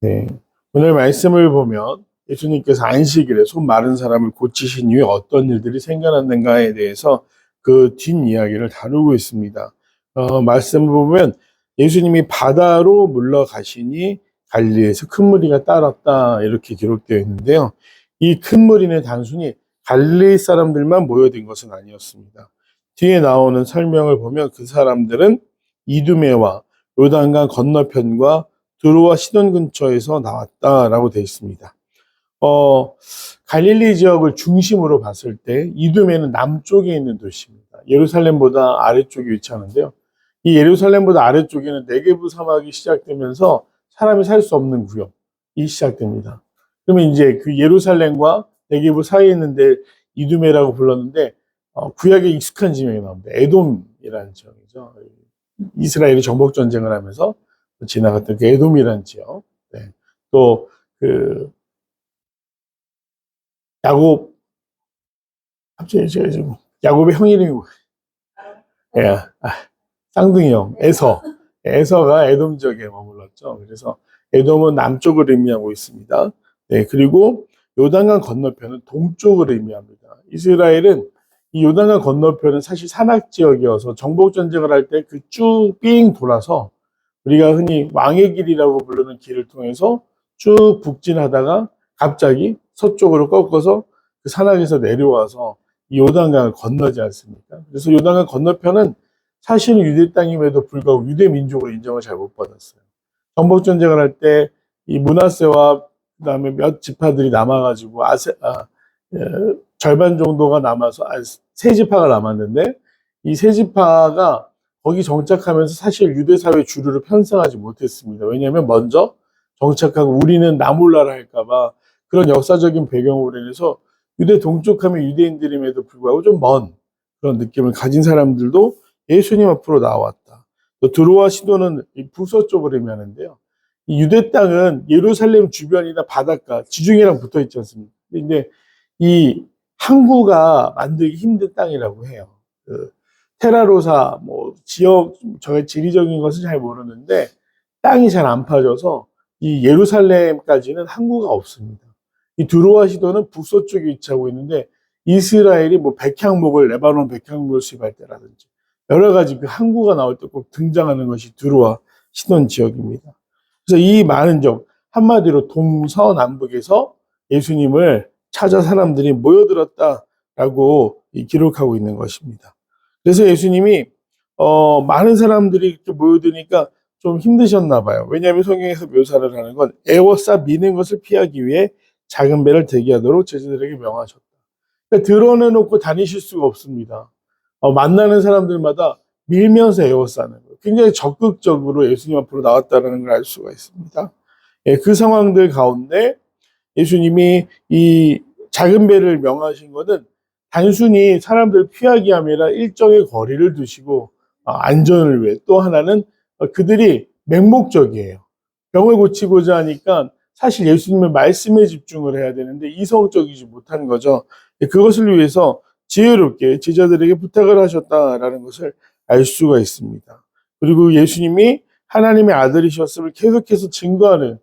네. 오늘 말씀을 보면 예수님께서 안식일에 손 마른 사람을 고치신 이후에 어떤 일들이 생겨났는가에 대해서 그 뒷이야기를 다루고 있습니다. 말씀을 보면 예수님이 바다로 물러가시니 갈릴리에서 큰 무리가 따랐다 이렇게 기록되어 있는데요. 이 큰 무리는 단순히 갈릴리 사람들만 모여든 것은 아니었습니다. 뒤에 나오는 설명을 보면 그 사람들은 이두메와 요단강 건너편과 드로아 시돈 근처에서 나왔다라고 되어 있습니다. 갈릴리 지역을 중심으로 봤을 때 이두메는 남쪽에 있는 도시입니다. 예루살렘보다 아래쪽에 위치하는데요. 이 예루살렘보다 아래쪽에는 네게부 사막이 시작되면서 사람이 살 수 없는 구역이 시작됩니다. 그러면 이제 그 예루살렘과 네게부 사이에 있는데 이두메라고 불렀는데 구약에 익숙한 지명이 나옵니다. 에돔이라는 지역이죠. 이스라엘이 정복 전쟁을 하면서 지나갔던 그 에돔이라는 지역. 네. 또 그 야곱 갑자기 제가 지금 야곱의 형 이름이 뭐예요? 예, 쌍둥이 형 에서가 에돔 지역에 머물렀죠. 그래서 에돔은 남쪽을 의미하고 있습니다. 네, 그리고 요단강 건너편은 동쪽을 의미합니다. 이스라엘은 이 요단강 건너편은 사실 산악 지역이어서 정복 전쟁을 할 때 그 쭉 삥 돌아서 우리가 흔히 왕의 길이라고 부르는 길을 통해서 쭉 북진하다가 갑자기 서쪽으로 꺾어서 그 산악에서 내려와서 이 요단강을 건너지 않습니까? 그래서 요단강 건너편은 사실은 유대 땅임에도 불구하고 유대 민족으로 인정을 잘 못 받았어요. 정복 전쟁을 할 때 이 므낫세와 그다음에 몇 지파들이 남아가지고 절반 정도가 남아서 세 지파가 남았는데 이 세 지파가 거기 정착하면서 사실 유대 사회 주류를 편성하지 못했습니다. 왜냐하면 먼저 정착하고 우리는 나몰라라 할까봐 그런 역사적인 배경으로 인해서 유대 동쪽하면 유대인들임에도 불구하고 좀 먼 그런 느낌을 가진 사람들도 예수님 앞으로 나왔다. 또 드로아 시도는 이 북서쪽을 의미하는데요. 이 유대 땅은 예루살렘 주변이나 바닷가, 지중해랑 붙어 있지 않습니까? 근데 이 항구가 만들기 힘든 땅이라고 해요. 그 테라로사, 뭐 지역, 저의 지리적인 것은 잘 모르는데 땅이 잘 안 파져서 이 예루살렘까지는 항구가 없습니다. 이 드로아 시도는 북서쪽에 위치하고 있는데 이스라엘이 뭐 백향목을 레바논 백향목을 수입할 때라든지 여러 가지 그 항구가 나올 때 꼭 등장하는 것이 드로아 시돈 지역입니다. 그래서 이 많은 적 한마디로 동서남북에서 예수님을 찾아 사람들이 모여들었다라고 기록하고 있는 것입니다. 그래서 예수님이 많은 사람들이 이렇게 모여드니까 좀 힘드셨나 봐요. 왜냐하면 성경에서 묘사를 하는 건 애워싸 미는 것을 피하기 위해 작은 배를 대기하도록 제자들에게 명하셨다. 그러니까 드러내놓고 다니실 수가 없습니다. 만나는 사람들마다 밀면서 에워싸는 거예요. 굉장히 적극적으로 예수님 앞으로 나왔다는 걸 알 수가 있습니다. 예, 그 상황들 가운데 예수님이 이 작은 배를 명하신 것은 단순히 사람들 피하기 아니라 일정의 거리를 두시고 안전을 위해 또 하나는 그들이 맹목적이에요. 병을 고치고자 하니까 사실 예수님의 말씀에 집중을 해야 되는데 이성적이지 못한 거죠. 그것을 위해서 지혜롭게 제자들에게 부탁을 하셨다라는 것을 알 수가 있습니다. 그리고 예수님이 하나님의 아들이셨음을 계속해서 증거하는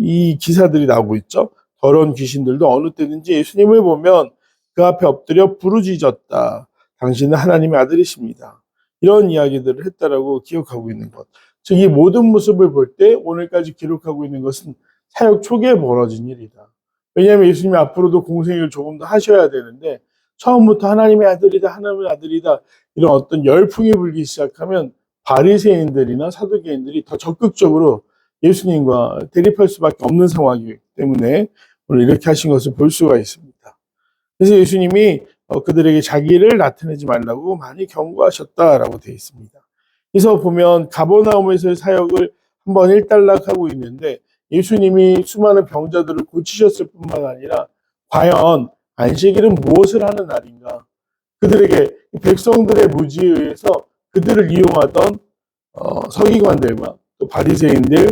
이 기사들이 나오고 있죠. 더러운 귀신들도 어느 때든지 예수님을 보면 그 앞에 엎드려 부르짖었다. 당신은 하나님의 아들이십니다. 이런 이야기들을 했다라고 기억하고 있는 것. 즉, 이 모든 모습을 볼 때 오늘까지 기록하고 있는 것은 사역 초기에 벌어진 일이다. 왜냐하면 예수님이 앞으로도 공생을 조금 더 하셔야 되는데 처음부터 하나님의 아들이다, 하나님의 아들이다 이런 어떤 열풍이 불기 시작하면 바리새인들이나 사두개인들이 더 적극적으로 예수님과 대립할 수밖에 없는 상황이기 때문에 오늘 이렇게 하신 것을 볼 수가 있습니다. 그래서 예수님이 그들에게 자기를 나타내지 말라고 많이 경고하셨다라고 되어 있습니다. 그래서 보면 가버나움에서의 사역을 한번 일단락하고 있는데 예수님이 수많은 병자들을 고치셨을 뿐만 아니라 과연 안식일은 무엇을 하는 날인가? 그들에게 백성들의 무지에 의해서 그들을 이용하던 서기관들과 또 바리새인들,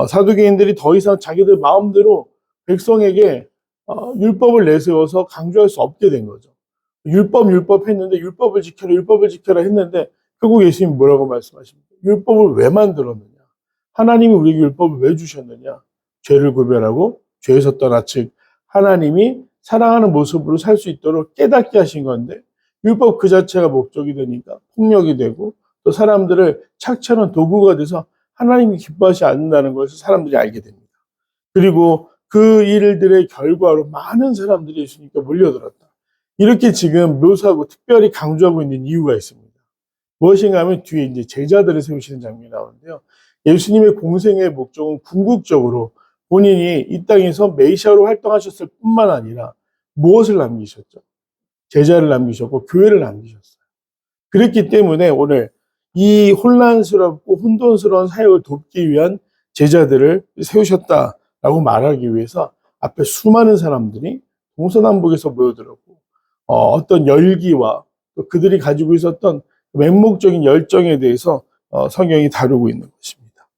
사두개인들이 더 이상 자기들 마음대로 백성에게 율법을 내세워서 강조할 수 없게 된 거죠. 율법 했는데 율법을 지켜라 했는데 결국 예수님이 뭐라고 말씀하십니까? 율법을 왜 만들었느냐? 하나님이 우리에게 율법을 왜 주셨느냐? 죄를 구별하고 죄에서 떠나, 즉 하나님이 사랑하는 모습으로 살 수 있도록 깨닫게 하신 건데, 율법 그 자체가 목적이 되니까 폭력이 되고 또 사람들을 착취하는 도구가 돼서 하나님이 기뻐하지 않는다는 것을 사람들이 알게 됩니다. 그리고 그 일들의 결과로 많은 사람들이 예수님께 몰려들었다. 이렇게 지금 묘사하고 특별히 강조하고 있는 이유가 있습니다. 무엇인가 하면 뒤에 이제 제자들을 세우시는 장면이 나오는데요. 예수님의 공생의 목적은 궁극적으로 본인이 이 땅에서 메시아로 활동하셨을 뿐만 아니라 무엇을 남기셨죠? 제자를 남기셨고 교회를 남기셨어요. 그렇기 때문에 오늘 이 혼란스럽고 혼돈스러운 사역을 돕기 위한 제자들을 세우셨다라고 말하기 위해서 앞에 수많은 사람들이 동서남북에서 모여들었고 어떤 열기와 또 그들이 가지고 있었던 맹목적인 열정에 대해서 성경이 다루고 있는 것입니다.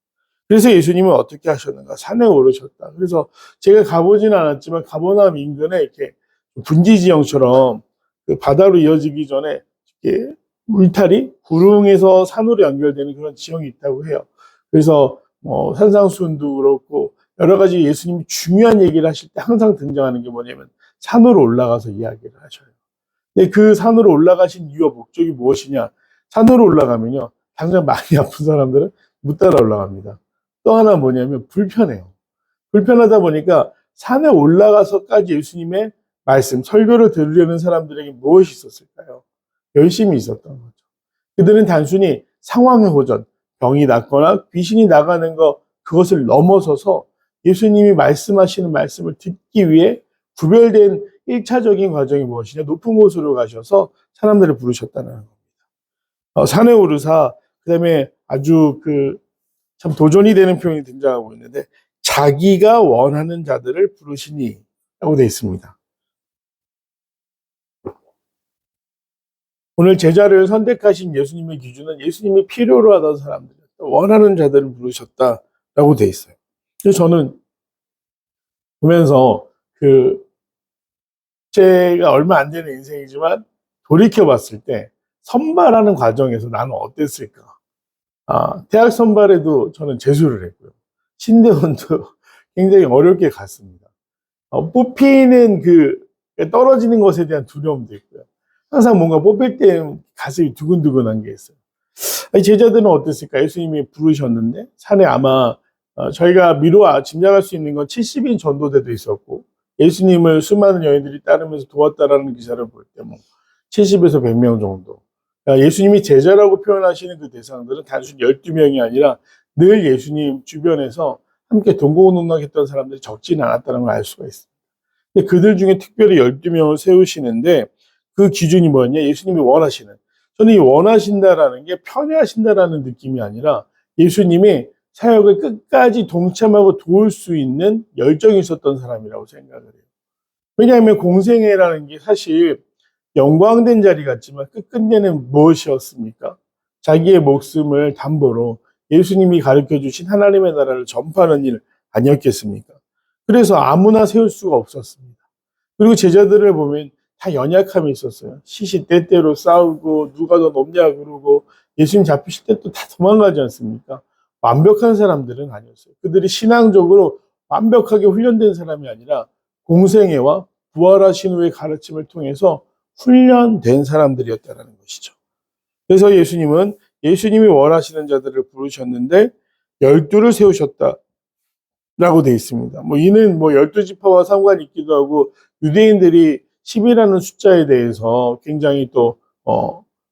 그래서 예수님은 어떻게 하셨는가? 산에 오르셨다. 그래서 제가 가보지는 않았지만 가버나움 인근에 이렇게 분지지형처럼 그 바다로 이어지기 전에 이렇게 울타리, 구릉에서 산으로 연결되는 그런 지형이 있다고 해요. 그래서 산상수훈도 그렇고 여러 가지 예수님이 중요한 얘기를 하실 때 항상 등장하는 게 뭐냐면 산으로 올라가서 이야기를 하셔요. 근데 그 산으로 올라가신 이유와 목적이 무엇이냐? 산으로 올라가면요, 당장 많이 아픈 사람들은 못 따라 올라갑니다. 또 하나 뭐냐면 불편해요. 불편하다 보니까 산에 올라가서까지 예수님의 말씀, 설교를 들으려는 사람들에게 무엇이 있었을까요? 열심히 있었던 거죠. 그들은 단순히 상황의 호전, 병이 낫거나 귀신이 나가는 것, 그것을 넘어서서 예수님이 말씀하시는 말씀을 듣기 위해 구별된 1차적인 과정이 무엇이냐? 높은 곳으로 가셔서 사람들을 부르셨다는 겁니다. 산에 오르사, 그 다음에 아주 참 도전이 되는 표현이 등장하고 있는데, 자기가 원하는 자들을 부르시니 라고 되어 있습니다. 오늘 제자를 선택하신 예수님의 기준은 예수님이 필요로 하던 사람들, 원하는 자들을 부르셨다라고 되어 있어요. 그래서 저는 보면서 제가 얼마 안 되는 인생이지만 돌이켜 봤을 때 선발하는 과정에서 나는 어땠을까? 대학 선발에도 저는 재수를 했고요. 신대원도 굉장히 어렵게 갔습니다. 뽑히는 떨어지는 것에 대한 두려움도 있고요. 항상 뭔가 뽑힐 때 가슴이 두근두근한 게 있어요. 제자들은 어땠을까? 예수님이 부르셨는데 산에 아마 저희가 미루어 짐작할 수 있는 건 70인 전도대도 있었고, 예수님을 수많은 여인들이 따르면서 도왔다라는 기사를 볼 때 70에서 100명 정도. 예수님이 제자라고 표현하시는 그 대상들은 단순히 12명이 아니라 늘 예수님 주변에서 함께 동고동락했던 사람들이 적지는 않았다는 걸 알 수가 있습니다. 근데 그들 중에 특별히 12명을 세우시는데 그 기준이 뭐냐? 예수님이 원하시는. 저는 이 원하신다라는 게 편애하신다라는 느낌이 아니라 예수님이 사역을 끝까지 동참하고 도울 수 있는 열정이 있었던 사람이라고 생각을 해요. 왜냐하면 공생애라는 게 사실 영광된 자리 같지만 끝끝내는 무엇이었습니까? 자기의 목숨을 담보로 예수님이 가르쳐 주신 하나님의 나라를 전파하는 일 아니었겠습니까? 그래서 아무나 세울 수가 없었습니다. 그리고 제자들을 보면 다 연약함이 있었어요. 시시때때로 싸우고 누가 더 높냐 그러고 예수님 잡히실 때 또 다 도망가지 않습니까? 완벽한 사람들은 아니었어요. 그들이 신앙적으로 완벽하게 훈련된 사람이 아니라 공생애와 부활하신 후의 가르침을 통해서 훈련된 사람들이었다는 것이죠. 그래서 예수님은 예수님이 원하시는 자들을 부르셨는데 12를 세우셨다라고 되어 있습니다. 이는 12지파와 상관이 있기도 하고 유대인들이 10이라는 숫자에 대해서 굉장히 또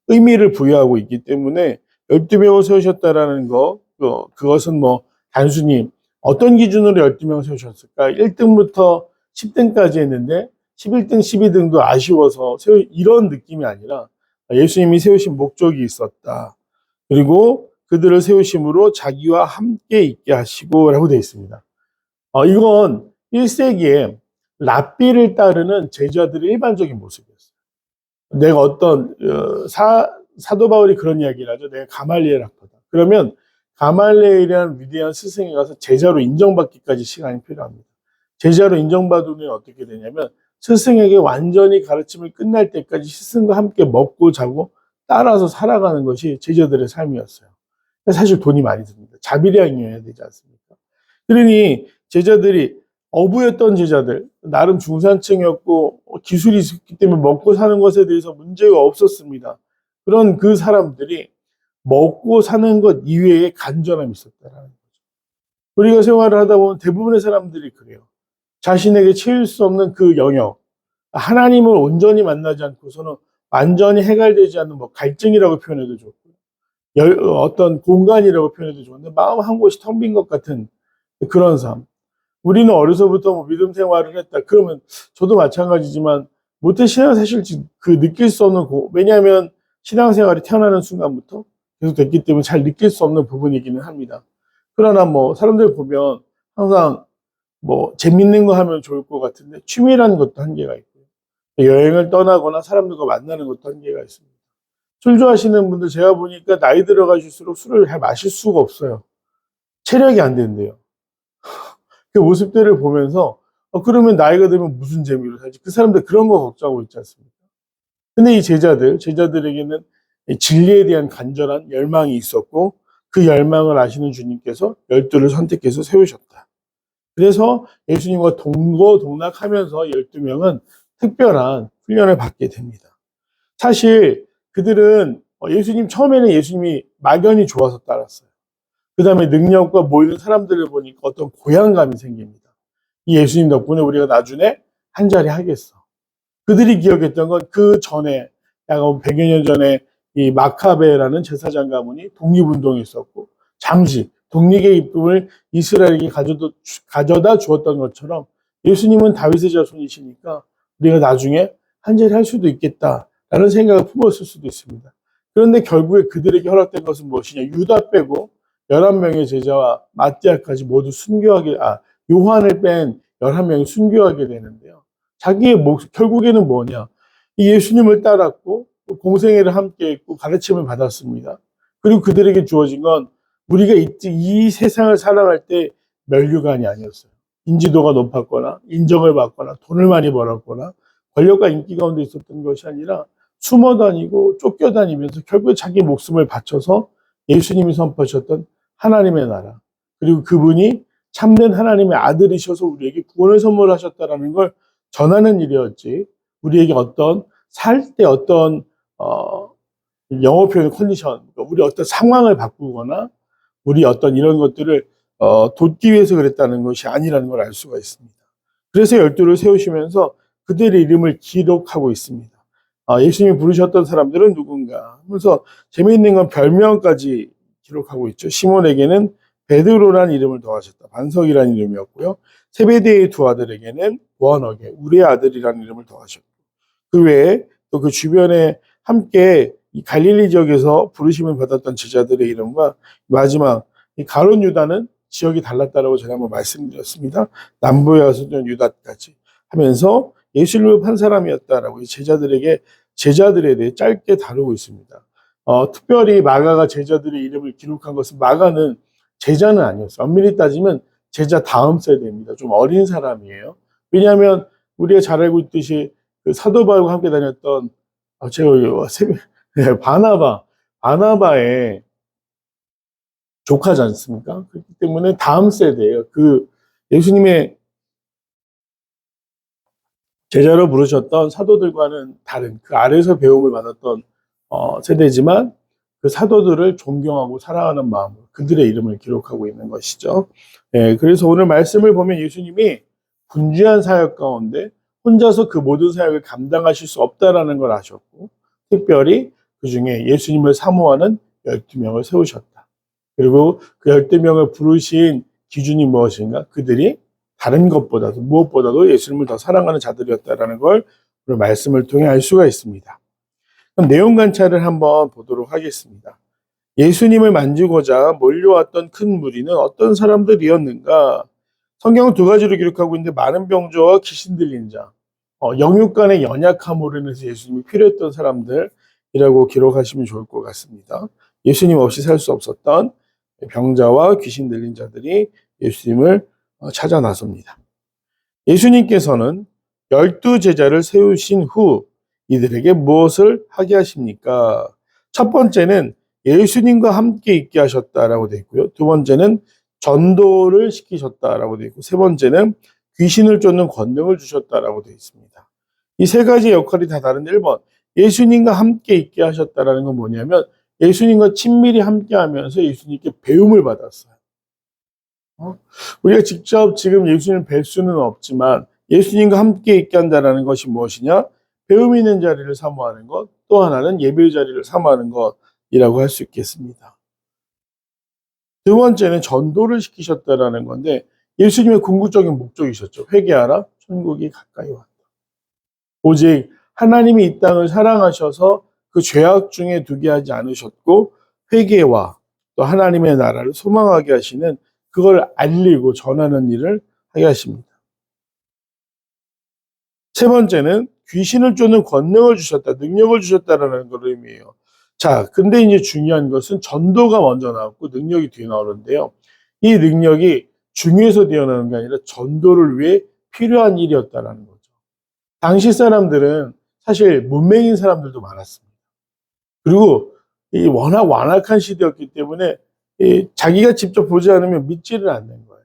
의미를 부여하고 있기 때문에 12명을 세우셨다라는 그것은 단순히 어떤 기준으로 12명을 세우셨을까? 1등부터 10등까지 했는데 11등, 12등도 아쉬워서 이런 느낌이 아니라 예수님이 세우신 목적이 있었다. 그리고 그들을 세우심으로 자기와 함께 있게 하시고 라고 되어 있습니다. 이건 1세기에 랍비를 따르는 제자들의 일반적인 모습이었어요. 내가 어떤 사도 바울이 그런 이야기를 하죠. 내가 가말리엘 학파다. 그러면 가말리엘이라는 위대한 스승에 가서 제자로 인정받기까지 시간이 필요합니다. 제자로 인정받으면 어떻게 되냐면 스승에게 완전히 가르침을 끝날 때까지 스승과 함께 먹고 자고 따라서 살아가는 것이 제자들의 삶이었어요. 사실 돈이 많이 듭니다. 자비량이어야 되지 않습니까? 그러니 제자들이 어부였던 제자들, 나름 중산층이었고 기술이 있었기 때문에 먹고 사는 것에 대해서 문제가 없었습니다. 그런 그 사람들이 먹고 사는 것 이외에 간절함이 있었다라는 거죠. 우리가 생활을 하다 보면 대부분의 사람들이 그래요. 자신에게 채울 수 없는 그 영역, 하나님을 온전히 만나지 않고서는 완전히 해결되지 않는 뭐 갈증이라고 표현해도 좋고요. 어떤 공간이라고 표현해도 좋은데 마음 한 곳이 텅 빈 것 같은 그런 삶. 우리는 어려서부터 뭐 믿음 생활을 했다. 그러면 저도 마찬가지지만 모태 신앙 사실 그 느낄 수 없는 왜냐하면 신앙생활이 태어나는 순간부터 계속 됐기 때문에 잘 느낄 수 없는 부분이기는 합니다. 그러나 뭐 사람들 보면 항상 뭐 재밌는 거 하면 좋을 것 같은데 취미라는 것도 한계가 있고요. 여행을 떠나거나 사람들과 만나는 것도 한계가 있습니다. 술 좋아하시는 분들 제가 보니까 나이 들어가실수록 술을 잘 마실 수가 없어요. 체력이 안 된대요. 그 모습들을 보면서 그러면 나이가 들면 무슨 재미로 살지? 그 사람들 그런 거 걱정하고 있지 않습니까? 근데 이 제자들에게는 진리에 대한 간절한 열망이 있었고 그 열망을 아시는 주님께서 12를 선택해서 세우셨다. 그래서 예수님과 동거동락하면서 12명은 특별한 훈련을 받게 됩니다. 사실 그들은 예수님 처음에는 예수님이 막연히 좋아서 따랐어요. 그 다음에 능력과 모이는 사람들을 보니까 어떤 고향감이 생깁니다. 이 예수님 덕분에 우리가 나중에 한 자리 하겠어. 그들이 기억했던 건 그 전에 약 100여 년 전에 이 마카베라는 제사장 가문이 독립운동이 있었고 장지, 독립의 기쁨을 이스라엘에게 가져다 주었던 것처럼 예수님은 다윗의 자손이시니까 우리가 나중에 한 자리 할 수도 있겠다라는 생각을 품었을 수도 있습니다. 그런데 결국에 그들에게 허락된 것은 무엇이냐? 유다 빼고 11명의 제자와 마띠아까지 모두 요한을 뺀 11명이 순교하게 되는데요. 자기의 결국에는 뭐냐? 이 예수님을 따랐고 공생애를 함께 했고 가르침을 받았습니다. 그리고 그들에게 주어진 건 우리가 이 세상을 살아갈 때 면류관이 아니었어요. 인지도가 높았거나 인정을 받거나 돈을 많이 벌었거나 권력과 인기 가운데 있었던 것이 아니라 숨어 다니고 쫓겨 다니면서 결국에 자기 목숨을 바쳐서 예수님이 선포하셨던 하나님의 나라, 그리고 그분이 참된 하나님의 아들이셔서 우리에게 구원을 선물하셨다라는 걸 전하는 일이었지, 우리에게 살 때 어떤 영어 표현 컨디션, 우리 어떤 상황을 바꾸거나 우리 어떤 이런 것들을 돕기 위해서 그랬다는 것이 아니라는 걸 알 수가 있습니다. 그래서 12를 세우시면서 그들의 이름을 기록하고 있습니다. 예수님이 부르셨던 사람들은 누군가 하면서 재미있는 건 별명까지 기록하고 있죠. 시몬에게는 베드로라는 이름을 더하셨다. 반석이라는 이름이었고요. 세베대의 두 아들에게는 보아너게, 우리의 아들이라는 이름을 더하셨고, 그 외에 또 그 주변에 함께 이 갈릴리 지역에서 부르심을 받았던 제자들의 이름과 마지막 이 가룟 유다는 지역이 달랐다라고 제가 한번 말씀드렸습니다. 남부에 왔었던 유다까지 하면서 예수님을 판 사람이었다라고 이 제자들에 대해 짧게 다루고 있습니다. 특별히 마가가 제자들의 이름을 기록한 것은, 마가는 제자는 아니었어요. 엄밀히 따지면 제자 다음 세대입니다. 좀 어린 사람이에요. 왜냐하면 우리가 잘 알고 있듯이 그 사도 바울과 함께 다녔던 바나바의 조카지 않습니까? 그렇기 때문에 다음 세대예요. 그 예수님의 제자로 부르셨던 사도들과는 다른 그 아래에서 배움을 받았던 세대지만 그 사도들을 존경하고 사랑하는 마음으로 그들의 이름을 기록하고 있는 것이죠. 그래서 오늘 말씀을 보면 예수님이 분주한 사역 가운데 혼자서 그 모든 사역을 감당하실 수 없다라는 걸 아셨고, 특별히 그 중에 예수님을 사모하는 12명을 세우셨다. 그리고 그 12명을 부르신 기준이 무엇인가? 그들이 다른 것보다도 무엇보다도 예수님을 더 사랑하는 자들이었다라는 걸 오늘 말씀을 통해 알 수가 있습니다. 그럼 내용 관찰을 한번 보도록 하겠습니다. 예수님을 만지고자 몰려왔던 큰 무리는 어떤 사람들이었는가? 성경은 두 가지로 기록하고 있는데, 많은 병조와 귀신 들린 자, 영육 간의 연약함으로 인해서 예수님이 필요했던 사람들이라고 기록하시면 좋을 것 같습니다. 예수님 없이 살 수 없었던 병자와 귀신 들린 자들이 예수님을 찾아 나섭니다. 예수님께서는 12제자를 세우신 후 이들에게 무엇을 하게 하십니까? 첫 번째는 예수님과 함께 있게 하셨다라고 되어 있고요. 두 번째는 전도를 시키셨다라고 되어 있고, 세 번째는 귀신을 쫓는 권능을 주셨다라고 되어 있습니다. 이 세 가지 역할이 다 다른데, 1번, 예수님과 함께 있게 하셨다라는 건 뭐냐면, 예수님과 친밀히 함께 하면서 예수님께 배움을 받았어요. 우리가 직접 지금 예수님을 뵐 수는 없지만, 예수님과 함께 있게 한다는 것이 무엇이냐? 배움 있는 자리를 사모하는 것, 또 하나는 예배의 자리를 사모하는 것이라고 할 수 있겠습니다. 두 번째는 전도를 시키셨다라는 건데, 예수님의 궁극적인 목적이셨죠. 회개하라, 천국이 가까이 왔다. 오직 하나님이 이 땅을 사랑하셔서 그 죄악 중에 두게 하지 않으셨고, 회개와 또 하나님의 나라를 소망하게 하시는, 그걸 알리고 전하는 일을 하게 하십니다. 세 번째는 귀신을 쫓는 권능을 주셨다, 능력을 주셨다라는 걸 의미해요. 자, 근데 이제 중요한 것은 전도가 먼저 나왔고 능력이 뒤에 나오는데요. 이 능력이 중요해서 뛰어나는 게 아니라 전도를 위해 필요한 일이었다라는 거죠. 당시 사람들은 사실 문맹인 사람들도 많았습니다. 그리고 이 워낙 완악한 시대였기 때문에 자기가 직접 보지 않으면 믿지를 않는 거예요.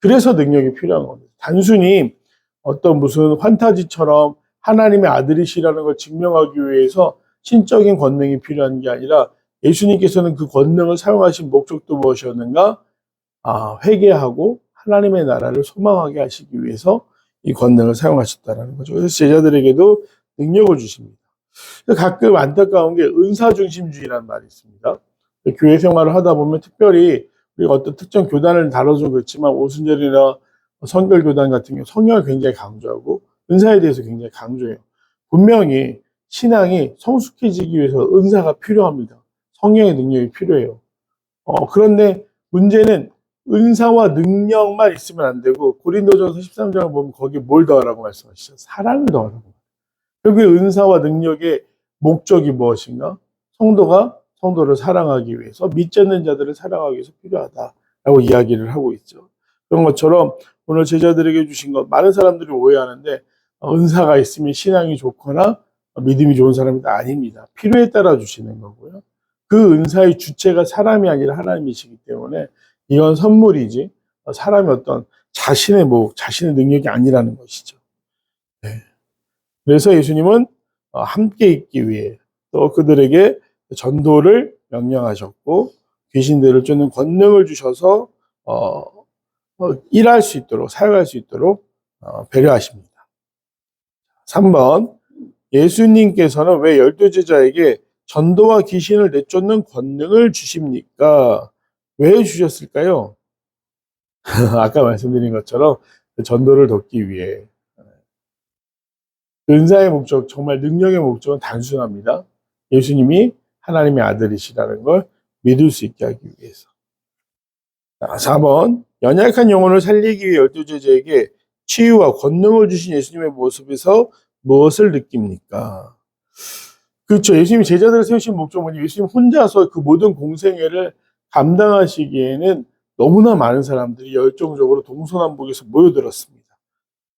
그래서 능력이 필요한 겁니다. 단순히 어떤 무슨 환타지처럼 하나님의 아들이시라는 걸 증명하기 위해서 신적인 권능이 필요한 게 아니라, 예수님께서는 그 권능을 사용하신 목적도 무엇이었는가? 회개하고 하나님의 나라를 소망하게 하시기 위해서 이 권능을 사용하셨다는 거죠. 그래서 제자들에게도 능력을 주십니다. 가끔 안타까운 게 은사 중심주의라는 말이 있습니다. 교회 생활을 하다 보면 특별히 우리가 어떤 특정 교단을 다뤄서 그렇지만, 오순절이나 성결교단 같은 경우 성령을 굉장히 강조하고 은사에 대해서 굉장히 강조해요. 분명히 신앙이 성숙해지기 위해서 은사가 필요합니다. 성령의 능력이 필요해요. 그런데 문제는 은사와 능력만 있으면 안 되고, 고린도전서 13장을 보면 거기에 뭘 더하라고 말씀하시죠? 사랑을 더하라고. 결국에 은사와 능력의 목적이 무엇인가? 성도를 사랑하기 위해서, 믿지 않는 자들을 사랑하기 위해서 필요하다라고 이야기를 하고 있죠. 그런 것처럼 오늘 제자들에게 주신 것, 많은 사람들이 오해하는데, 은사가 있으면 신앙이 좋거나 믿음이 좋은 사람이 아닙니다. 필요에 따라 주시는 거고요. 그 은사의 주체가 사람이 아니라 하나님이시기 때문에 이건 선물이지, 사람이 어떤 자신의 능력이 아니라는 것이죠. 네. 그래서 예수님은 함께 있기 위해 또 그들에게 전도를 명령하셨고, 귀신들을 쫓는 권능을 주셔서 일할 수 있도록, 사용할 수 있도록 배려하십니다. 3번, 예수님께서는 왜 12제자에게 전도와 귀신을 내쫓는 권능을 주십니까? 왜 주셨을까요? 아까 말씀드린 것처럼 전도를 돕기 위해. 은사의 목적, 정말 능력의 목적은 단순합니다. 예수님이 하나님의 아들이시라는 걸 믿을 수 있게 하기 위해서. 4번, 연약한 영혼을 살리기 위해 12제자에게 치유와 권능을 주신 예수님의 모습에서 무엇을 느낍니까? 그렇죠. 예수님이 제자들을 세우신 목적은 예수님 혼자서 그 모든 공생애를 감당하시기에는 너무나 많은 사람들이 열정적으로 동서남북에서 모여들었습니다.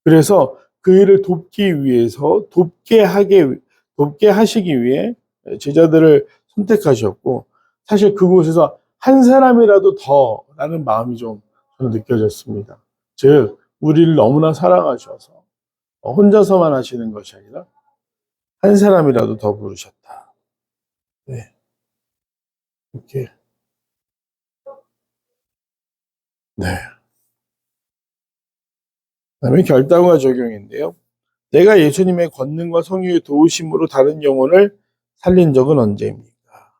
그래서 그 일을 돕기 위해서, 돕게 하시기 위해 제자들을 선택하셨고, 사실 그곳에서 한 사람이라도 더라는 마음이 좀 저는 느껴졌습니다. 즉, 우리를 너무나 사랑하셔서 혼자서만 하시는 것이 아니라 한 사람이라도 더 부르셨다. 네. 이렇게. 네. 그다음에 결단과 적용인데요. 내가 예수님의 권능과 성령의 도우심으로 다른 영혼을 살린 적은 언제입니까?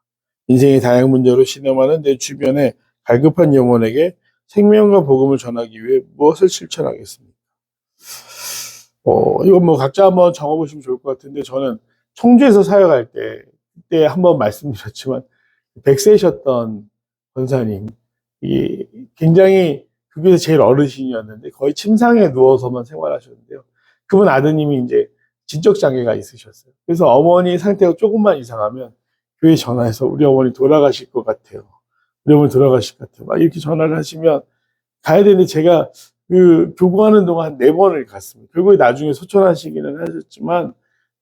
인생의 다양한 문제로 신음하는 내 주변에 갈급한 영혼에게 생명과 복음을 전하기 위해 무엇을 실천하겠습니까? 이건 뭐 각자 한번 정해보시면 좋을 것 같은데, 저는 청주에서 사역할 때, 그때 한번 말씀드렸지만, 100세셨던 권사님, 이 굉장히 그게 제일 어르신이었는데 거의 침상에 누워서만 생활하셨는데요. 그분 아드님이 이제 진적 장애가 있으셨어요. 그래서 어머니 상태가 조금만 이상하면 교회 전화해서 우리 어머니 돌아가실 것 같아요. 우리 어머니 돌아가실 것 같아요. 막 이렇게 전화를 하시면 가야 되는데, 제가 그 교구하는 동안 한 4번을 갔습니다. 결국에 나중에 소천하시기는 하셨지만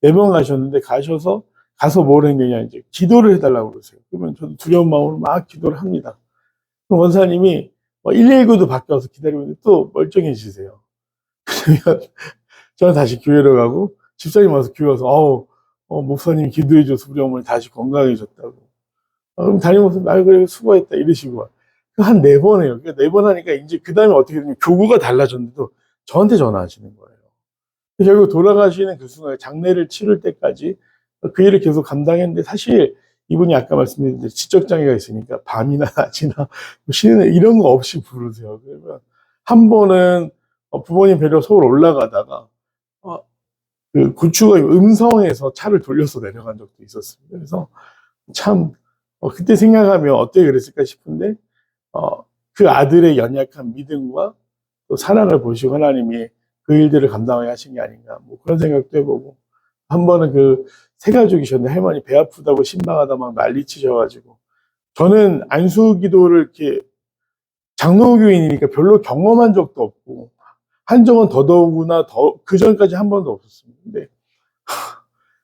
4번 가셨는데, 가셔서 가서 뭘 했느냐, 이제 기도를 해달라고 그러세요. 그러면 저도 두려운 마음으로 막 기도를 합니다. 그럼 원사님이 119도 바뀌어서 기다리고 있는데 또 멀쩡해지세요. 그러면 저는 다시 교회로 가고, 집사님 와서 교회 와서, 목사님 기도해줘서 우리 어머니 다시 건강해졌다고. 그럼 담임목사, 아유, 그래, 수고했다. 이러시고. 한 4번 해요. 그러니까 4번 하니까 이제 그 다음에 어떻게 되냐면 교구가 달라졌는데도 저한테 전화하시는 거예요. 결국 돌아가시는 그 순간에 장례를 치를 때까지 그 일을 계속 감당했는데, 사실 이분이 아까 말씀드린 대로 지적장애가 있으니까 밤이나 낮이나 쉬는 날 이런 거 없이 부르세요. 그러면 한 번은 부모님 뵈러 서울 올라가다가 그 고추가 음성에서 차를 돌려서 내려간 적도 있었습니다. 그래서 참 그때 생각하면 어떻게 그랬을까 싶은데 그 아들의 연약한 믿음과 또 사랑을 보시고 하나님이 그 일들을 감당하게 하신 게 아닌가, 뭐 그런 생각도 해보고, 한 번은 그 세 가족이셨는데 할머니 배 아프다고 신방하다 막 난리치셔가지고, 저는 안수기도를 이렇게 장로교인이니까 별로 경험한 적도 없고 한정은 더더구나 그 전까지 한 번도 없었습니다. 근데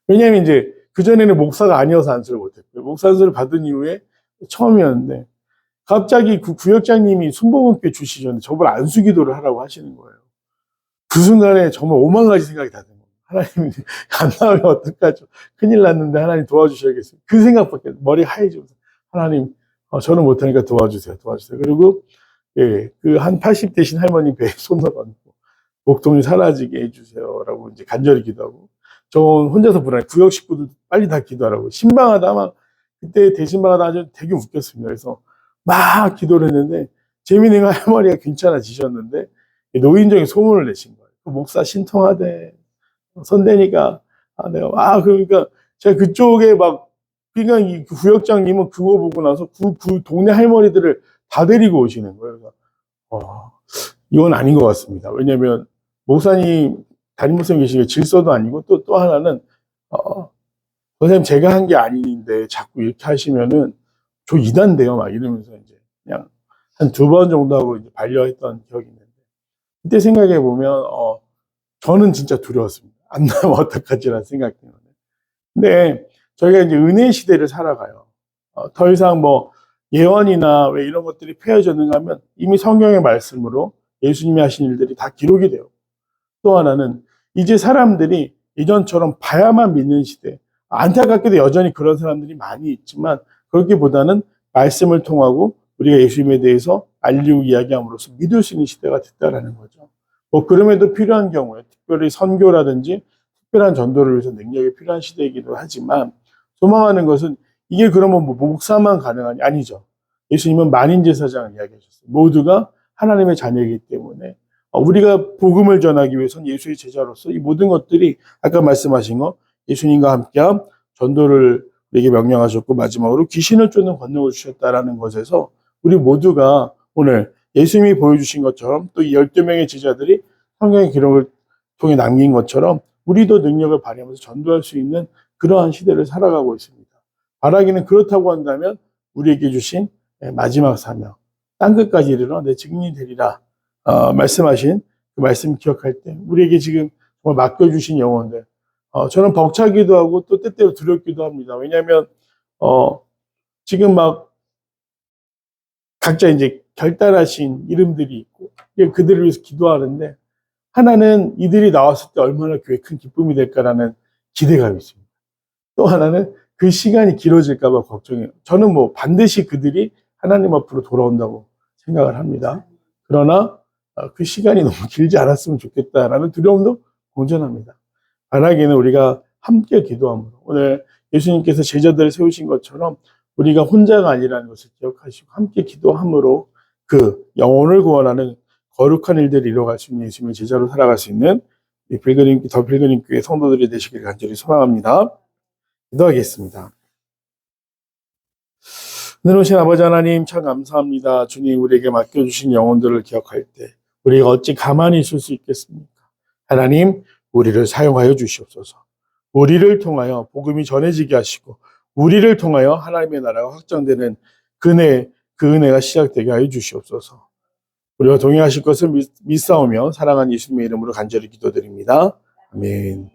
왜냐하면 이제 그 전에는 목사가 아니어서 안수를 못했고요. 목사 안수를 받은 이후에 처음이었는데 갑자기 그 구역장님이 순복음교회 주시셨는데 저걸 안수기도를 하라고 하시는 거예요. 그 순간에 정말 오만 가지 생각이 다 든 거예요. 하나님 안 나오면 어떡하죠? 큰일 났는데 하나님 도와주셔야겠어요. 그 생각밖에, 머리 하얘지면서 하나님 저는 못하니까 도와주세요. 그리고 그 한 80 되신 할머니 배에 손을 얹고 목통이 사라지게 해주세요라고 이제 간절히 기도하고, 저 혼자서 불안해. 구역 식구들 빨리 다 기도하라고 신방하다 막, 그때 대신방하다 아주 되게 웃겼습니다. 그래서 막 기도를 했는데 재미있는 건 할머니가 괜찮아지셨는데 노인정이 소문을 내신 거예요. 그 목사 신통하대. 선대니까 내가 그러니까 제가 그쪽에 막, 그러니까 이 구역장님은 그거 보고 나서 그 동네 할머니들을 다 데리고 오시는 거예요. 그래서 이건 아닌 것 같습니다. 왜냐하면 목사님, 담임 목사님 계시게 질서도 아니고, 또 하나는 선생님 제가 한 게 아닌데 자꾸 이렇게 하시면은 저 이단돼요 막 이러면서 이제 그냥 한 2번 정도 하고 이제 반려했던 기억이 있는데, 그때 생각해 보면 저는 진짜 두려웠습니다. 안 나면 어떡하지라는 생각 때문에. 근데 저희가 이제 은혜 시대를 살아가요. 더 이상 뭐 예언이나 왜 이런 것들이 폐해졌는가 하면 이미 성경의 말씀으로 예수님이 하신 일들이 다 기록이 돼요. 또 하나는 이제 사람들이 이전처럼 봐야만 믿는 시대. 안타깝게도 여전히 그런 사람들이 많이 있지만, 그렇기보다는 말씀을 통하고 우리가 예수님에 대해서 알리고 이야기함으로써 믿을 수 있는 시대가 됐다라는 거죠. 뭐 그럼에도 필요한 경우에 특별히 선교라든지 특별한 전도를 위해서 능력이 필요한 시대이기도 하지만, 소망하는 것은 이게 그러면 뭐 목사만 가능하니? 아니죠. 예수님은 만인제사장을 이야기하셨어요. 모두가 하나님의 자녀이기 때문에 우리가 복음을 전하기 위해서는 예수의 제자로서 이 모든 것들이 아까 말씀하신 거, 예수님과 함께한 전도를 우리에게 명령하셨고 마지막으로 귀신을 쫓는 권능을 주셨다라는 것에서 우리 모두가 오늘 예수님이 보여주신 것처럼 또 이 12명의 제자들이 성경의 기록을 통해 남긴 것처럼 우리도 능력을 발휘하면서 전도할 수 있는 그러한 시대를 살아가고 있습니다. 바라기는 그렇다고 한다면 우리에게 주신 마지막 사명, 땅끝까지 이르러 내 증인이 되리라 말씀하신 그 말씀 기억할 때 우리에게 지금 정말 맡겨주신 영혼들, 저는 벅차기도 하고 또 때때로 두렵기도 합니다. 왜냐하면 지금 막 각자 이제 결단하신 이름들이 있고 그들을 위해서 기도하는데, 하나는 이들이 나왔을 때 얼마나 교회 큰 기쁨이 될까라는 기대감이 있습니다. 또 하나는 그 시간이 길어질까 봐 걱정해요. 저는 뭐 반드시 그들이 하나님 앞으로 돌아온다고 생각을 합니다. 그러나 그 시간이 너무 길지 않았으면 좋겠다라는 두려움도 공존합니다. 바라기는 우리가 함께 기도함으로, 오늘 예수님께서 제자들을 세우신 것처럼 우리가 혼자가 아니라는 것을 기억하시고 함께 기도함으로 그 영혼을 구원하는 거룩한 일들을 이뤄갈 수 있는 예수님의 제자로 살아갈 수 있는 더 필그림 교회 성도들이 되시길 간절히 소망합니다. 기도하겠습니다. 은혜로우신 아버지 하나님, 참 감사합니다. 주님, 우리에게 맡겨주신 영혼들을 기억할 때 우리가 어찌 가만히 있을 수 있겠습니까? 하나님, 우리를 사용하여 주시옵소서. 우리를 통하여 복음이 전해지게 하시고 우리를 통하여 하나님의 나라가 확장되는 그 은혜가 시작되게 하여 주시옵소서. 우리가 동행하실 것을 믿사오며 사랑하는 예수님의 이름으로 간절히 기도드립니다. 아멘.